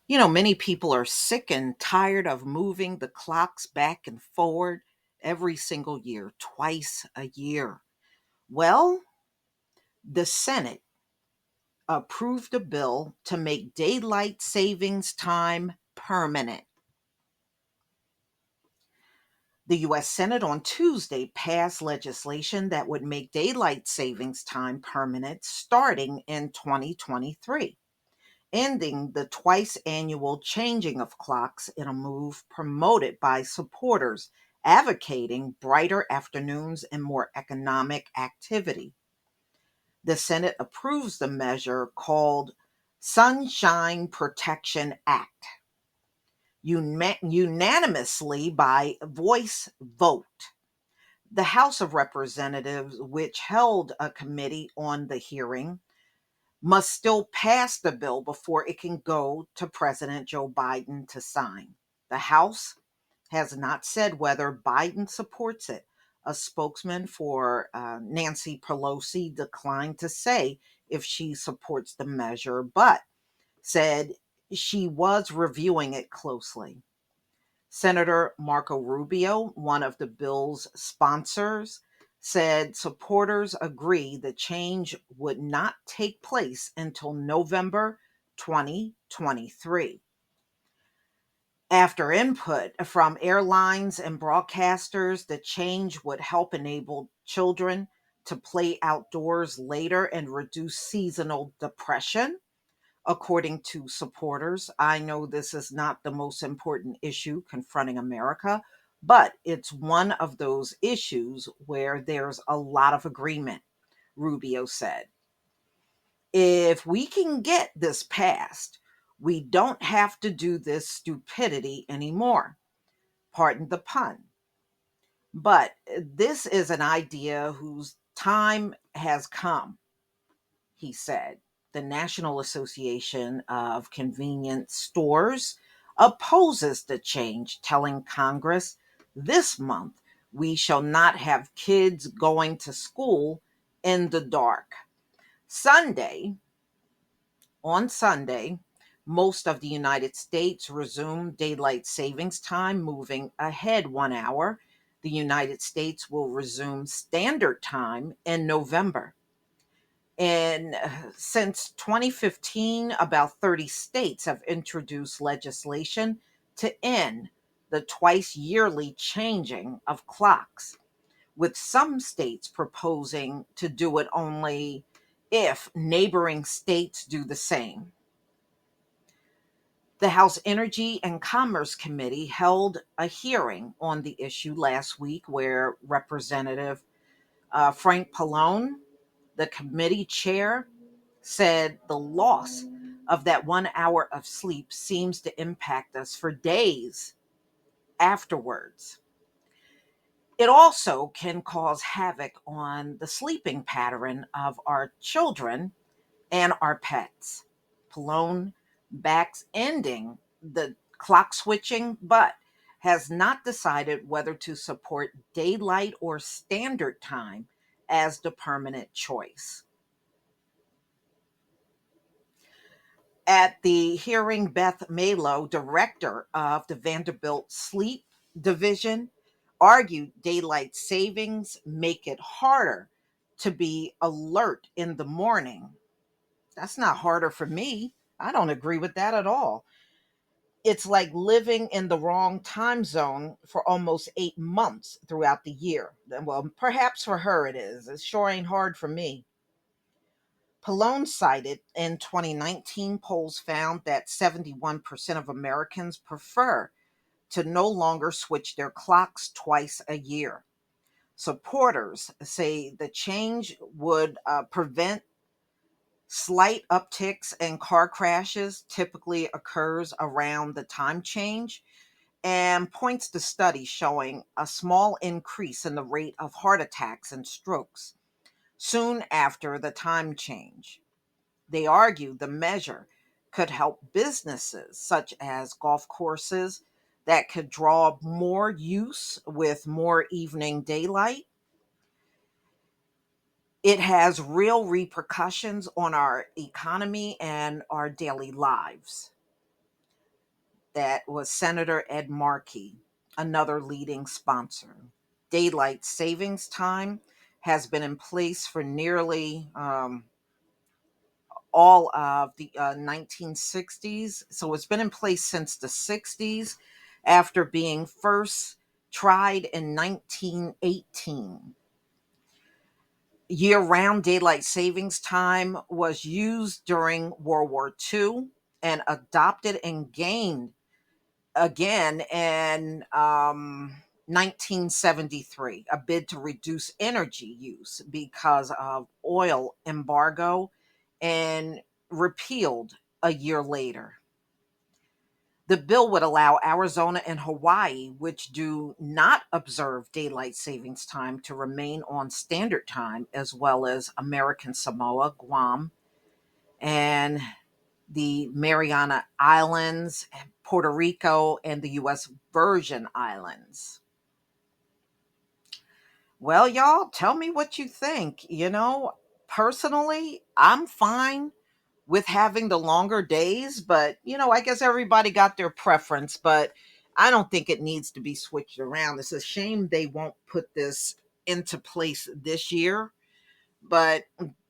Many people are sick and tired of moving the clocks back and forward every single year, twice a year. Well, the Senate approved a bill to make daylight savings time permanent. The U.S. Senate on Tuesday passed legislation that would make daylight savings time permanent starting in 2023, ending the twice annual changing of clocks in a move promoted by supporters advocating brighter afternoons and more economic activity. The Senate approves the measure called Sunshine Protection Act unanimously by voice vote. The House of Representatives, which held a committee on the hearing, must still pass the bill before it can go to President Joe Biden to sign. The House has not said whether Biden supports it. A spokesman for Nancy Pelosi declined to say if she supports the measure, but said she was reviewing it closely. Senator Marco Rubio, one of the bill's sponsors, said supporters agree the change would not take place until November 2023. After input from airlines and broadcasters, the change would help enable children to play outdoors later and reduce seasonal depression. According to supporters, I know this is not the most important issue confronting America, but it's one of those issues where there's a lot of agreement, Rubio said. If we can get this passed, we don't have to do this stupidity anymore. Pardon the pun. But this is an idea whose time has come, he said. The National Association of Convenience Stores opposes the change, telling Congress this month we shall not have kids going to school in the dark. Sunday, on Sunday, most of the United States resumed daylight savings time, moving ahead 1 hour. The United States will resume standard time in November. And since 2015, about 30 states have introduced legislation to end the twice yearly changing of clocks, with some states proposing to do it only if neighboring states do the same. The House Energy and Commerce Committee held a hearing on the issue last week where Representative Frank Pallone, the committee chair, said the loss of that 1 hour of sleep seems to impact us for days afterwards. It also can cause havoc on the sleeping pattern of our children and our pets. Pallone backs ending the clock switching, but has not decided whether to support daylight or standard time as the permanent choice. At the hearing, Beth Malo, director of the Vanderbilt Sleep Division, argued daylight savings make it harder to be alert in the morning. That's not harder for me. I don't agree with that at all. It's like living in the wrong time zone for almost 8 months throughout the year. Well, perhaps for her it is. It sure ain't hard for me. Pallone cited in 2019 polls found that 71% of Americans prefer to no longer switch their clocks twice a year. Supporters say the change would prevent slight upticks in car crashes typically occurs around the time change and points to studies showing a small increase in the rate of heart attacks and strokes soon after the time change. They argue the measure could help businesses such as golf courses that could draw more use with more evening daylight. It has real repercussions on our economy and our daily lives. That was Senator Ed Markey, another leading sponsor. Daylight savings time has been in place for nearly all of the 1960s. So it's been in place since the 60s after being first tried in 1918. Year round daylight savings time was used during World War II and adopted and gained again in 1973, a bid to reduce energy use because of oil embargo, and repealed a year later. The bill would allow Arizona and Hawaii, which do not observe daylight savings time, to remain on standard time, as well as American Samoa, Guam, and the Mariana Islands, Puerto Rico, and the U.S. Virgin Islands. Well, y'all, tell me what you think. Personally, I'm fine with having the longer days, but I guess everybody got their preference, but I don't think it needs to be switched around. It's a shame they won't put this into place this year, but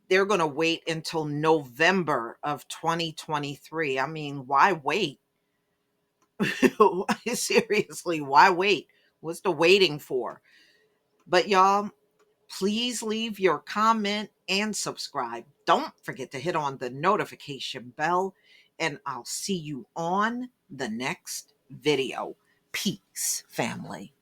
they're going to wait until November of 2023. I mean, why wait? Seriously, why wait? What's the waiting for? But y'all, please leave your comment and subscribe. Don't forget to hit on the notification bell, and I'll see you on the next video. Peace, family.